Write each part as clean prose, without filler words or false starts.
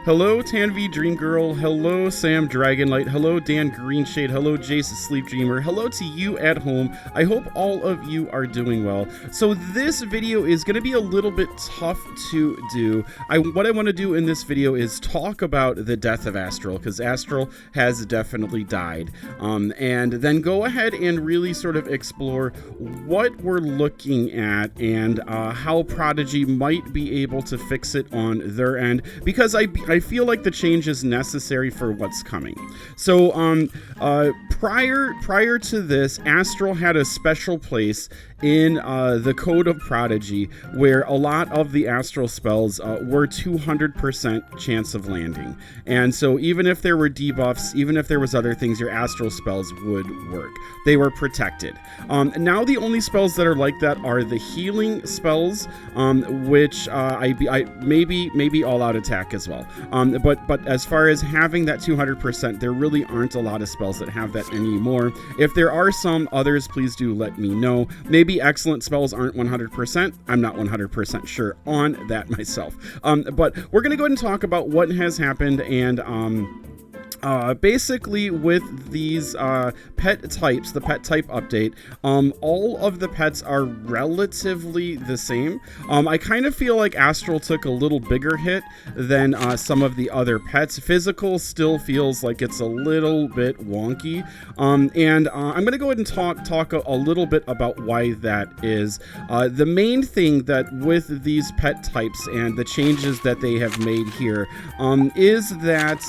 Hello, Tanvi Dream Girl. Hello, Sam Dragonlight. Hello, Dan Greenshade. Hello, Jace Sleep Dreamer. Hello to you at home. I hope all of you are doing well. So this video is going to be a little bit tough to do. What I want to do in this video is talk about the death of Astral, because Astral has definitely died. And then go ahead and really sort of explore what we're looking at and how Prodigy might be able to fix it on their end, because I feel like the change is necessary for what's coming. So prior to this, Astral had a special place in the code of Prodigy where a lot of the Astral spells were 200% chance of landing. And so even if there were debuffs, even if there was other things, your Astral spells would work. They were protected. Now the only spells that are like that are the healing spells, which maybe all out attack as well. But as far as having that 200%, there really aren't a lot of spells that have that anymore. If there are some others, please do let me know. Maybe excellent spells aren't 100%. I'm not 100% sure on that myself. But we're going to go ahead and talk about what has happened and basically with these pet types, the pet type update, all of the pets are relatively the same. I kind of feel like Astral took a little bigger hit than some of the other pets. Physical still feels like it's a little bit wonky, and I'm going to go ahead and talk a little bit about why that is. The main thing that with these pet types and the changes that they have made here is that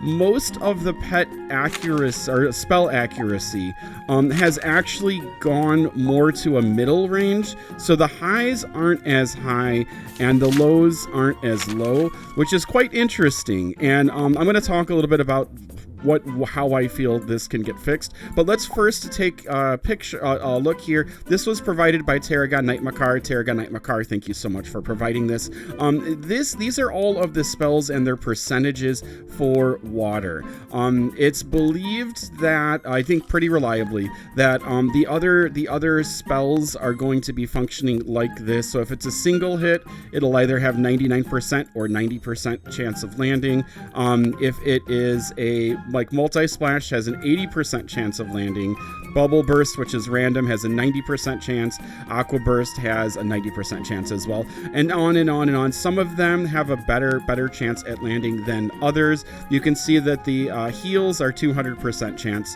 most of the pet accuracy or spell accuracy has actually gone more to a middle range. So the highs aren't as high and the lows aren't as low, which is quite interesting. And I'm going to talk a little bit about how I feel this can get fixed. But let's first take a look here. This was provided by Tarragon Knight-Makar. Tarragon Knight-Makar, thank you so much for providing this. These are all of the spells and their percentages for water. It's believed that, I think pretty reliably, that the other spells are going to be functioning like this. So if it's a single hit, it'll either have 99% or 90% chance of landing. If it is like Multi-Splash, has an 80% chance of landing. Bubble Burst, which is random, has a 90% chance. Aqua Burst has a 90% chance as well. And on and on and on. Some of them have a better chance at landing than others. You can see that the heals are 200% chance.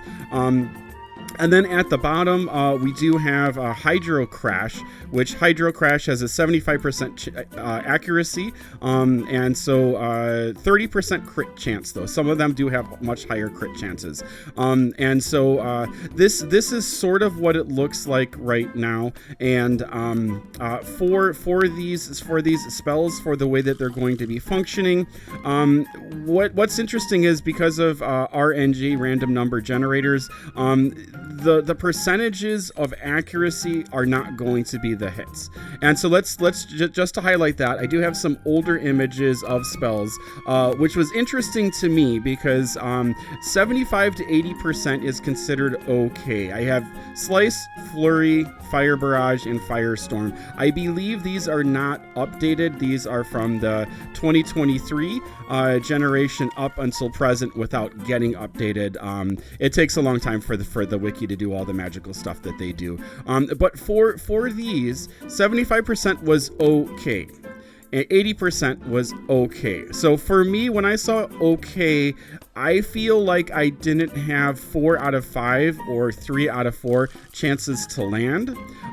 And then at the bottom, we do have Hydro Crash, which Hydro Crash has a 75% accuracy, and so 30% crit chance, though. Some of them do have much higher crit chances. And so this is sort of what it looks like right now. And for these spells, for the way that they're going to be functioning, what's interesting is because of RNG, random number generators, the percentages of accuracy are not going to be the hits. And so let's just to highlight that, I do have some older images of spells, which was interesting to me because 75 to 80% is considered okay. I have Slice, Flurry, Fire Barrage, and Firestorm. I believe these are not updated. These are from the 2023 generation up until present without getting updated. It takes a long time for the wiki to do all the magical stuff that they do. But for these, 75% was okay. And 80% was okay. So for me, when I saw okay, I feel like I didn't have 4 out of 5 or 3 out of 4 chances to land.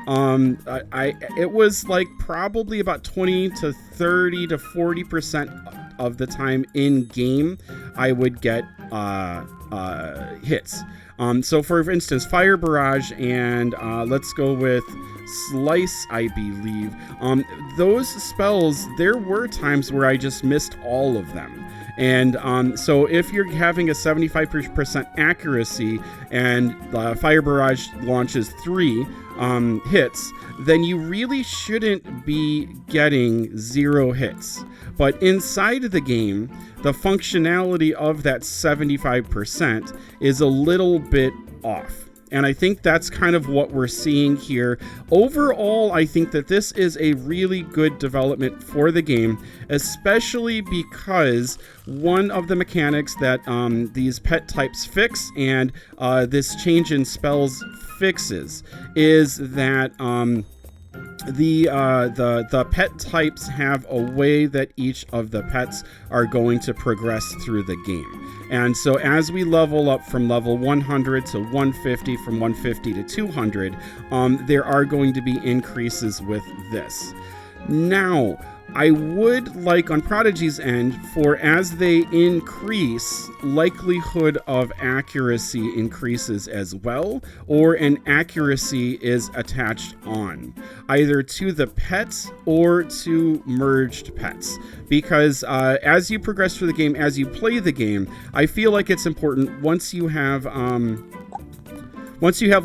It was like probably about 20 to 30 to 40% of the time in game I would get hits. So for instance, Fire Barrage and let's go with Slice, I believe. Those spells, there were times where I just missed all of them. And so if you're having a 75% accuracy and Fire Barrage launches 3 hits, then you really shouldn't be getting 0 hits. But inside of the game, the functionality of that 75% is a little bit off. And I think that's kind of what we're seeing here. Overall, I think that this is a really good development for the game, especially because one of the mechanics that these pet types fix and this change in spells fixes is that the pet types have a way that each of the pets are going to progress through the game. And so as we level up from level 100 to 150, from 150 to 200, there are going to be increases with this. Now, I would like on Prodigy's end for as they increase, likelihood of accuracy increases as well, or an accuracy is attached on, either to the pets or to merged pets. Because as you progress through the game, as you play the game, I feel like it's important once you have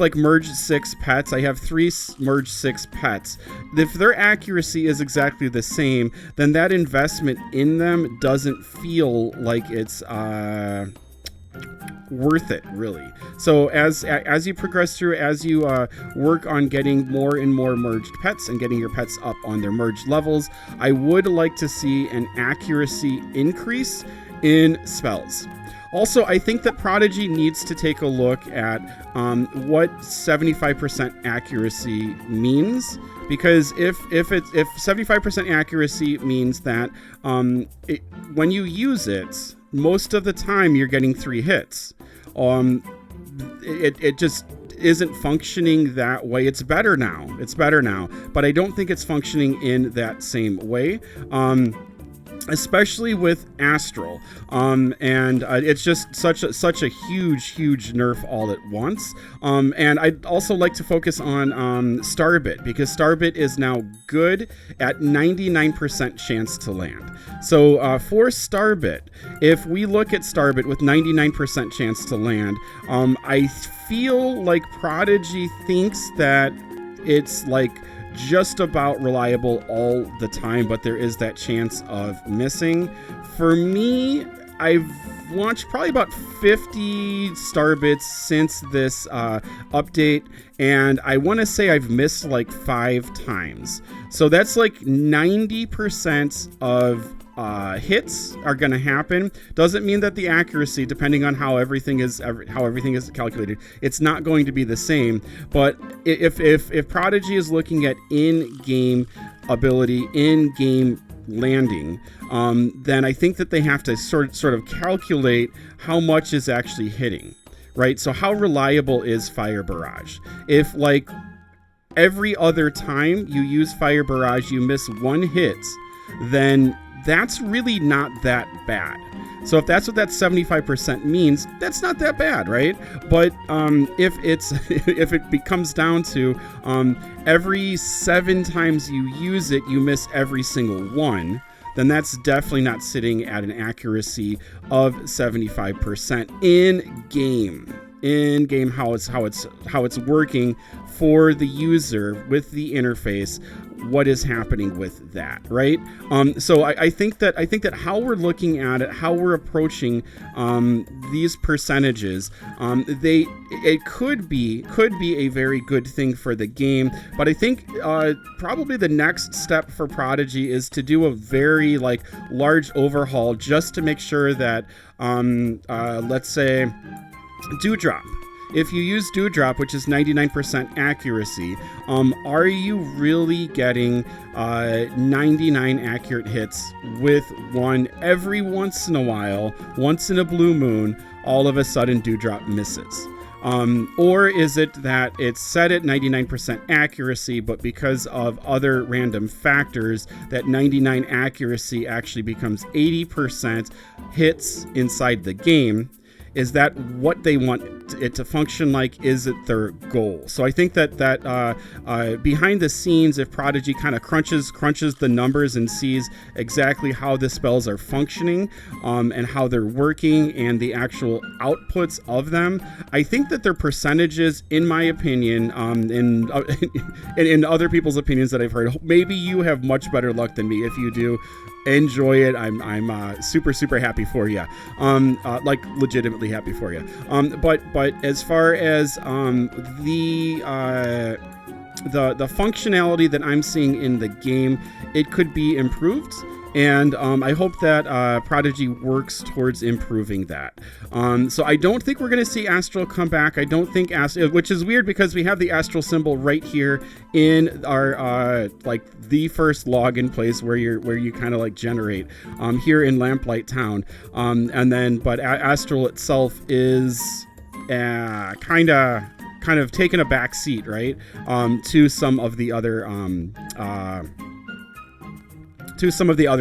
like merged 6 pets, I have 3 merged 6 pets. If their accuracy is exactly the same, then that investment in them doesn't feel like it's worth it, really. So as you progress through, as you work on getting more and more merged pets and getting your pets up on their merged levels, I would like to see an accuracy increase in spells. Also, I think that Prodigy needs to take a look at what 75% accuracy means, because if 75% accuracy means that when you use it, most of the time you're getting 3 hits. It just isn't functioning that way. It's better now, but I don't think it's functioning in that same way. Especially with Astral, and it's just such a huge nerf all at once. And I'd also like to focus on Starbit, because Starbit is now good at 99% chance to land. So for Starbit, if we look at Starbit with 99% chance to land, I feel like Prodigy thinks that it's like just about reliable all the time, but there is that chance of missing. For me, I've launched probably about 50 Starbits since this update, and I want to say I've missed like 5 times. So that's like 90% of hits are going to happen. Doesn't mean that the accuracy, depending on how everything is calculated, it's not going to be the same. But if Prodigy is looking at in-game ability, in-game landing, then I think that they have to sort of calculate how much is actually hitting, right? So how reliable is Fire Barrage? If like every other time you use Fire Barrage you miss 1 hit, then that's really not that bad. So if that's what that 75% means, that's not that bad, right? But if it comes down to every 7 times you use it, you miss every single one, then that's definitely not sitting at an accuracy of 75% in game. How it's working for the user with the interface. What is happening with that, right? So I think that how we're looking at it, how we're approaching these percentages, it could be a very good thing for the game. But I think probably the next step for Prodigy is to do a very large overhaul just to make sure that let's say Dewdrop. If you use Dewdrop, which is 99% accuracy, are you really getting 99 accurate hits with one every once in a while, once in a blue moon, all of a sudden Dewdrop misses? Or is it that it's set at 99% accuracy, but because of other random factors, that 99 accuracy actually becomes 80% hits inside the game? Is that what they want it to function like? Is it their goal? So I think that behind the scenes, if Prodigy kind of crunches the numbers and sees exactly how the spells are functioning and how they're working and the actual outputs of them, I think that their percentages, in my opinion, in other people's opinions that I've heard, maybe you have much better luck than me if you do, enjoy it. I'm super happy for you. Like legitimately happy for you. But as far as the functionality that I'm seeing in the game, it could be improved. And I hope that Prodigy works towards improving that. So I don't think we're going to see Astral come back. I don't think Astral, which is weird because we have the Astral symbol right here in our like the first login place where you kind of like generate here in Lamplight Town. And then but Astral itself is kind of taking a back seat, right, to some of the other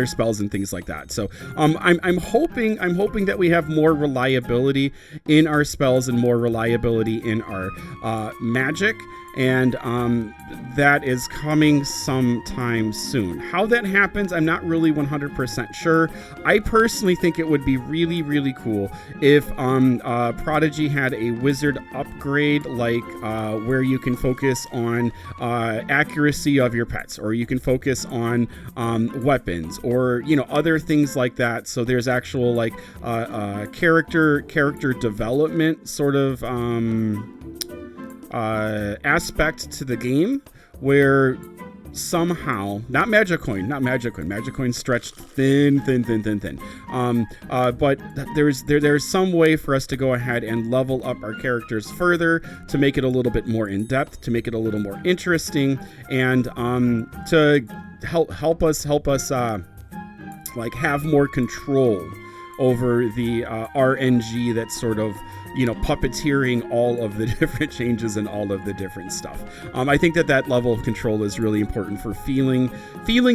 spells and things like that. So I'm hoping that we have more reliability in our spells and more reliability in our magic, and that is coming sometime soon. How that happens, I'm not really 100% sure. I personally think it would be really, really cool if Prodigy had a wizard upgrade, like where you can focus on accuracy of your pets, or you can focus on weapons, or other things like that. So there's actual like character development sort of aspect to the game, where somehow not Magicoin stretched thin, but there's some way for us to go ahead and level up our characters further, to make it a little bit more in depth, to make it a little more interesting, and to help us like have more control over the RNG that's sort of puppeteering all of the different changes and all of the different stuff. I think that level of control is really important for feeling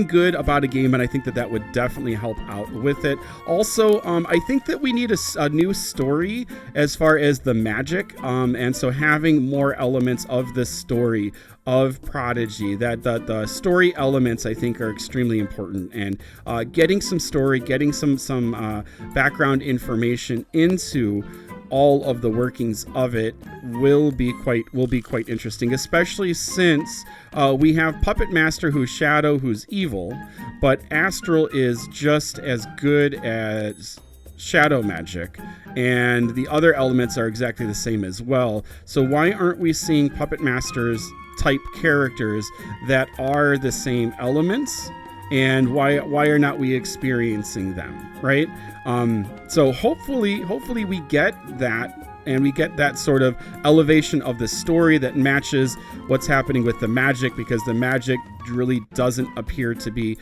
good about a game, and I think that would definitely help out with it. Also, I think that we need a new story as far as the magic, and so having more elements of the story of Prodigy, that the story elements I think are extremely important, and getting some story, getting some background information into all of the workings of it will be quite interesting, especially since we have Puppet Master, who's Shadow, who's evil, but Astral is just as good as shadow magic, and the other elements are exactly the same as well. So why aren't we seeing Puppet Masters type characters that are the same elements, and why are not we experiencing them, right? So hopefully we get that, and we get that sort of elevation of the story that matches what's happening with the magic, because the magic really doesn't appear to be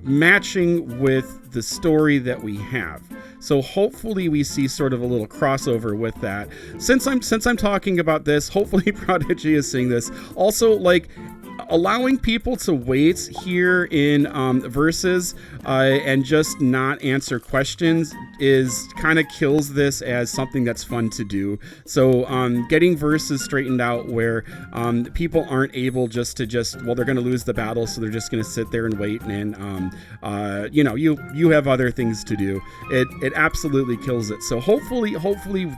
matching with the story that we have. So hopefully we see sort of a little crossover with that. Since I'm talking about this, hopefully Prodigy is seeing this. Also, like, allowing people to wait here in Versus and just not answer questions is kind of kills this as something that's fun to do. So getting Versus straightened out where people aren't able well, they're going to lose the battle, so they're just going to sit there and wait, and you have other things to do. It absolutely kills it. So hopefully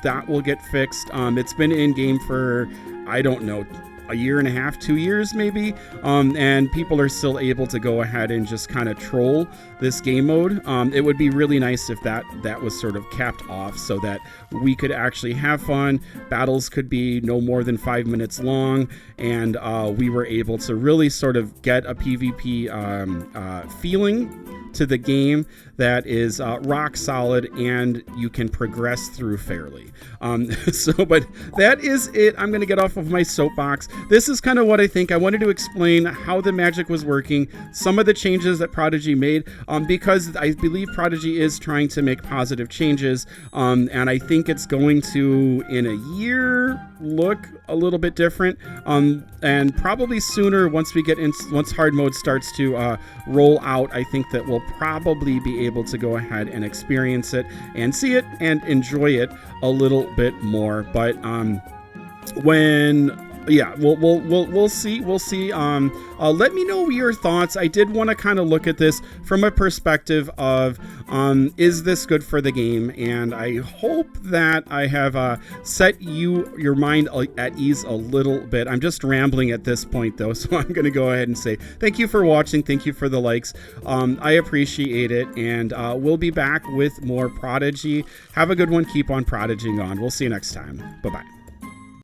that will get fixed. It's been in game for, I don't know, a year and a half, 2 years maybe, and people are still able to go ahead and just kind of troll this game mode. It would be really nice if that was sort of capped off, so that we could actually have fun. Battles could be no more than 5 minutes long, and we were able to really sort of get a PvP feeling to the game that is rock solid, and you can progress through fairly. But that is it. I'm going to get off of my soapbox. This is kind of what I think. I wanted to explain how the magic was working, some of the changes that Prodigy made, because I believe Prodigy is trying to make positive changes, and I think it's going to, in a year, look a little bit different, and probably sooner, once hard mode starts to roll out, I think that we'll probably be able to go ahead and experience it and see it and enjoy it a little bit more. But when yeah, we'll see. We'll see. Let me know your thoughts. I did want to kind of look at this from a perspective of, is this good for the game? And I hope that I have set your mind at ease a little bit. I'm just rambling at this point, though, so I'm going to go ahead and say thank you for watching. Thank you for the likes. I appreciate it, and we'll be back with more Prodigy. Have a good one. Keep on prodiging on. We'll see you next time. Bye-bye.